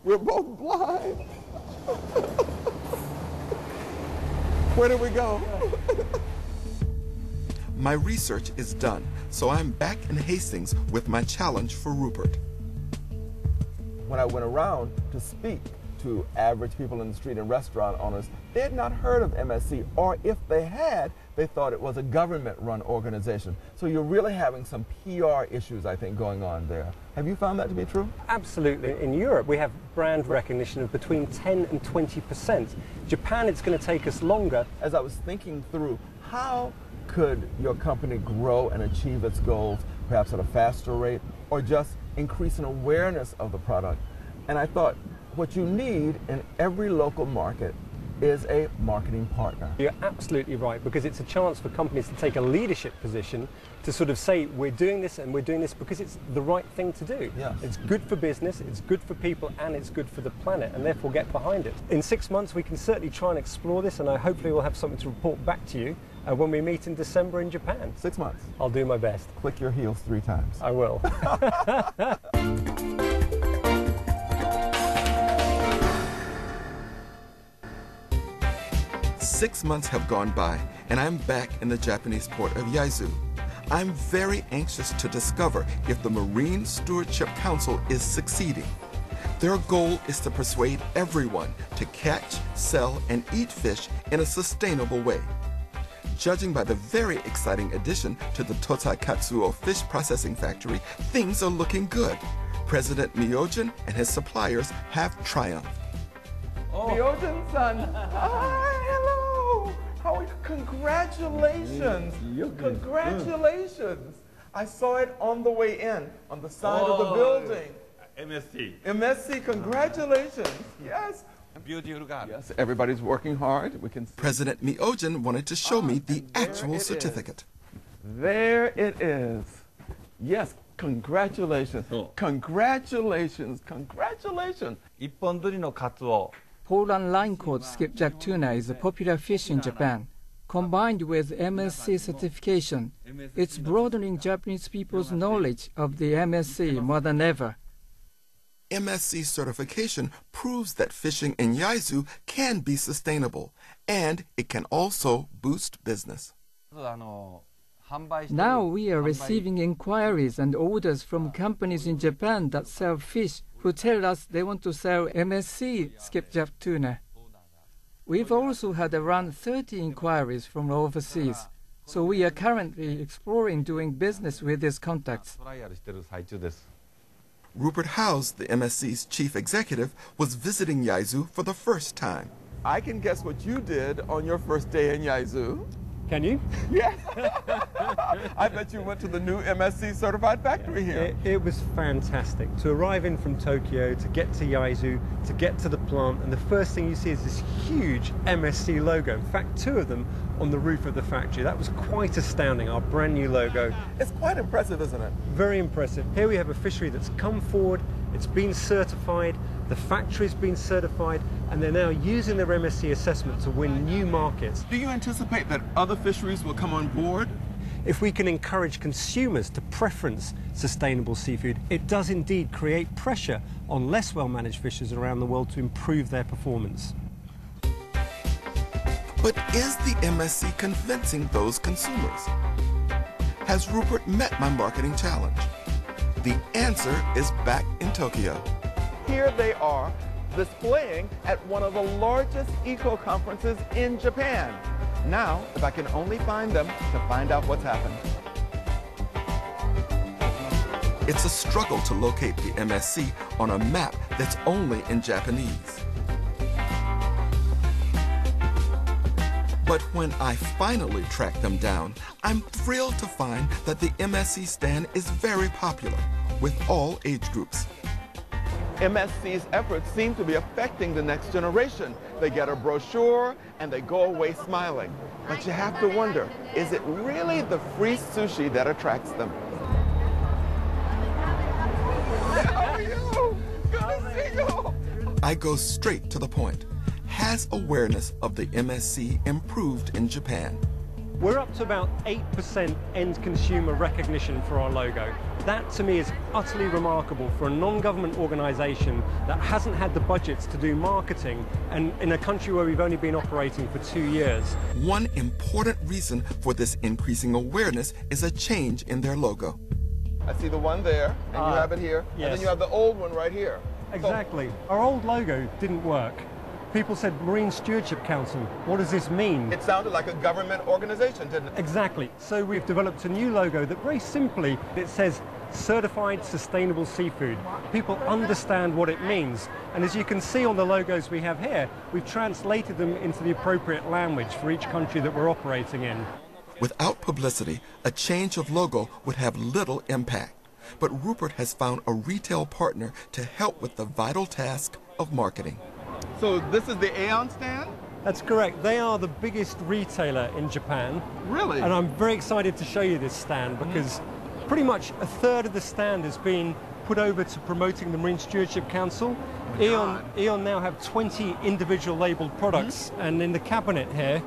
We're both blind. Where did we go? My research is done, so I'm back in Hastings with my challenge for Rupert. When I went around to speak to average people in the street and restaurant owners, they had not heard of MSC, or if they had, they thought it was a government-run organization. So you're really having some PR issues, I think, going on there. Have you found that to be true? Absolutely. In Europe, we have brand recognition of between 10 and 20%. Japan, it's going to take us longer. As I was thinking through, how could your company grow and achieve its goals, perhaps at a faster rate, or just increase an awareness of the product? And I thought, what you need in every local market is a marketing partner. You're absolutely right, because it's a chance for companies to take a leadership position to sort of say, we're doing this and we're doing this because it's the right thing to do. Yes. It's good for business, it's good for people, and it's good for the planet, and therefore get behind it. In 6 months, we can certainly try and explore this, and I hopefully will have something to report back to you when we meet in December in Japan. 6 months. I'll do my best. Click your heels 3 times. I will. 6 months have gone by, and I'm back in the Japanese port of Yaizu. I'm very anxious to discover if the Marine Stewardship Council is succeeding. Their goal is to persuade everyone to catch, sell, and eat fish in a sustainable way. Judging by the very exciting addition to the Totai Katsuo fish processing factory, things are looking good. President Myojin and his suppliers have triumphed. Myojin-san, hi, hello. How are you? Congratulations. Congratulations. I saw it on the way in, on the side of the building. MSC. MSC, congratulations. Yes. Beautiful guy. Yes, everybody's working hard. We can see. President Myojin wanted to show me the actual certificate. There it is. Yes, congratulations. Congratulations. Congratulations. 一本釣りのカツオ Poland line-caught skipjack tuna is a popular fish in Japan. Combined with MSC certification, it's broadening Japanese people's knowledge of the MSC more than ever. MSC certification proves that fishing in Yaizu can be sustainable, and it can also boost business. Now we are receiving inquiries and orders from companies in Japan that sell fish who tell us they want to sell MSC skipjack tuna. We've also had around 30 inquiries from overseas, so we are currently exploring doing business with these contacts. Rupert Howes, the MSC's chief executive, was visiting Yaizu for the first time. I can guess what you did on your first day in Yaizu. Can you? Yeah. I bet you went to the new MSC certified factory here. It was fantastic to arrive in from Tokyo, to get to Yaizu, to get to the plant, and the first thing you see is this huge MSC logo. In fact, 2 of them on the roof of the factory. That was quite astounding, our brand new logo. It's quite impressive, isn't it? Very impressive. Here we have a fishery that's come forward, it's been certified, the factory's been certified, and they're now using their MSC assessment to win new markets. Do you anticipate that other fisheries will come on board? If we can encourage consumers to preference sustainable seafood, it does indeed create pressure on less well-managed fishers around the world to improve their performance. But is the MSC convincing those consumers? Has Rupert met my marketing challenge? The answer is back in Tokyo. Here they are, displaying at one of the largest eco-conferences in Japan. Now, if I can only find them to find out what's happened. It's a struggle to locate the MSC on a map that's only in Japanese. But when I finally track them down, I'm thrilled to find that the MSC stand is very popular with all age groups. MSC's efforts seem to be affecting the next generation. They get a brochure and they go away smiling. But you have to wonder, is it really the free sushi that attracts them? How are you? Good to see you. I go straight to the point. Has awareness of the MSC improved in Japan? We're up to about 8% end consumer recognition for our logo. That to me is utterly remarkable for a non-government organisation that hasn't had the budgets to do marketing, and in a country where we've only been operating for 2 years. One important reason for this increasing awareness is a change in their logo. I see the one there, and you have it here, yes. and then you have the old one right here. Exactly. Our old logo didn't work. People said, Marine Stewardship Council, what does this mean? It sounded like a government organization, didn't it? Exactly. So we've developed a new logo that very simply, it says Certified Sustainable Seafood. People understand what it means. And as you can see on the logos we have here, we've translated them into the appropriate language for each country that we're operating in. Without publicity, a change of logo would have little impact. But Rupert has found a retail partner to help with the vital task of marketing. So this is the Aeon stand? That's correct. They are the biggest retailer in Japan. Really? And I'm very excited to show you this stand because pretty much a third of the stand has been put over to promoting the Marine Stewardship Council. Aeon now have 20 individual labeled products, and in the cabinet here,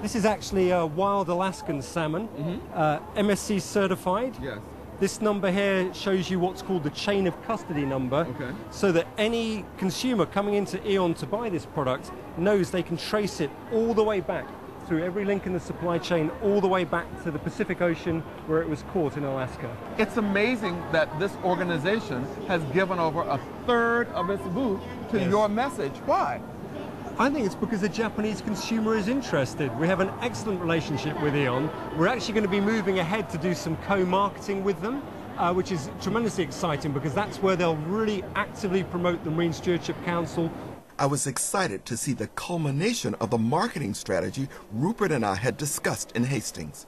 this is actually a wild Alaskan salmon, MSC certified. Yes. This number here shows you what's called the chain of custody number, so that any consumer coming into Aeon to buy this product knows they can trace it all the way back through every link in the supply chain, all the way back to the Pacific Ocean where it was caught in Alaska. It's amazing that this organization has given over a third of its booth to your message. Why? I think it's because the Japanese consumer is interested. We have an excellent relationship with Aeon. We're actually going to be moving ahead to do some co-marketing with them, which is tremendously exciting because that's where they'll really actively promote the Marine Stewardship Council. I was excited to see the culmination of the marketing strategy Rupert and I had discussed in Hastings.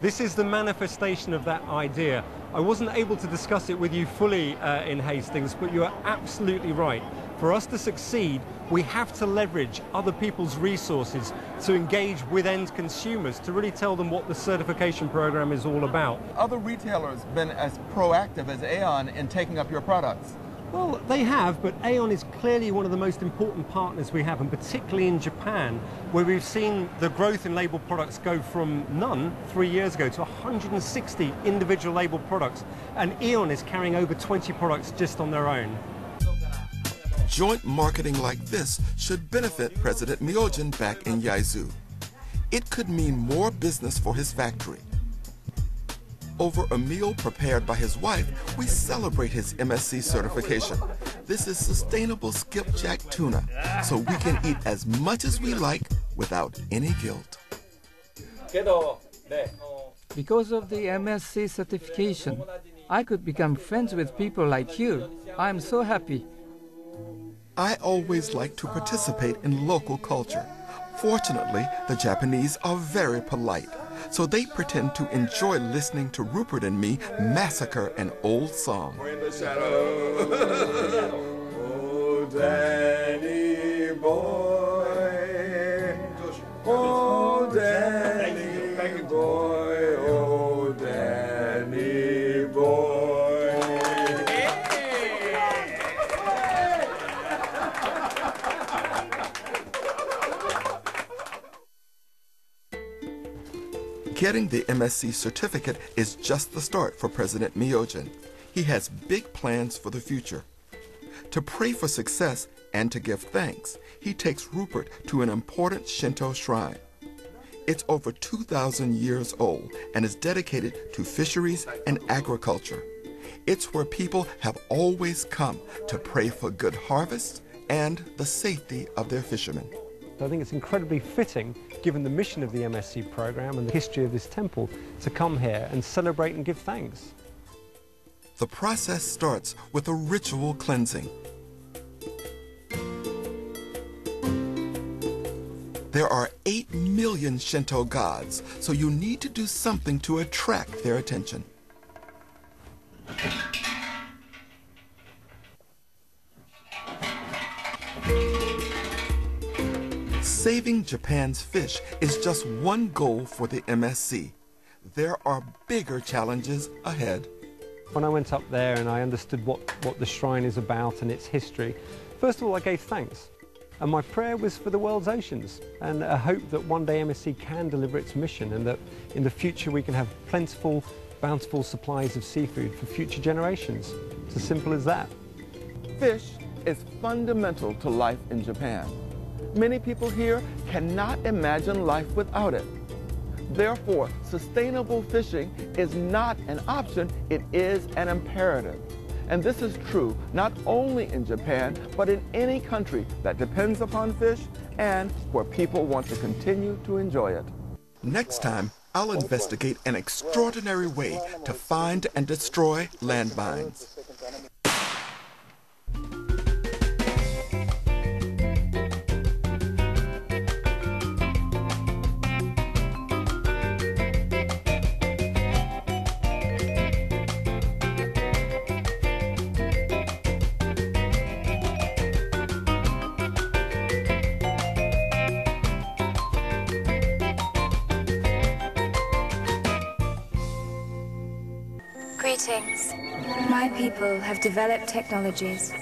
This is the manifestation of that idea. I wasn't able to discuss it with you fully in Hastings, but you are absolutely right. For us to succeed, we have to leverage other people's resources to engage with end consumers, to really tell them what the certification program is all about. Other retailers been as proactive as Aeon in taking up your products? Well, they have, but Aeon is clearly one of the most important partners we have, and particularly in Japan, where we've seen the growth in labelled products go from none 3 years ago to 160 individual labelled products, and Aeon is carrying over 20 products just on their own. Joint marketing like this should benefit President Myojin back in Yaizu. It could mean more business for his factory. Over a meal prepared by his wife, we celebrate his MSC certification. This is sustainable skipjack tuna, so we can eat as much as we like without any guilt. Because of the MSC certification, I could become friends with people like you. I'm so happy. I always like to participate in local culture. Fortunately, the Japanese are very polite, so they pretend to enjoy listening to Rupert and me massacre an old song. In the shadow, oh Danny boy, oh Danny boy, oh Danny boy. Getting the MSC certificate is just the start for President Myojin. He has big plans for the future. To pray for success and to give thanks, he takes Rupert to an important Shinto shrine. It's over 2,000 years old and is dedicated to fisheries and agriculture. It's where people have always come to pray for good harvests and the safety of their fishermen. I think it's incredibly fitting, given the mission of the MSC program and the history of this temple, to come here and celebrate and give thanks. The process starts with a ritual cleansing. There are 8 million Shinto gods, so you need to do something to attract their attention. Saving Japan's fish is just one goal for the MSC. There are bigger challenges ahead. When I went up there and I understood what the shrine is about and its history, first of all I gave thanks. And my prayer was for the world's oceans and a hope that one day MSC can deliver its mission and that in the future we can have plentiful bountiful supplies of seafood for future generations. It's as simple as that. Fish is fundamental to life in Japan. Many people here cannot imagine life without it. Therefore, sustainable fishing is not an option, it is an imperative. And this is true not only in Japan, but in any country that depends upon fish and where people want to continue to enjoy it. Next time, I'll investigate an extraordinary way to find and destroy landmines. Greetings. My people have developed technologies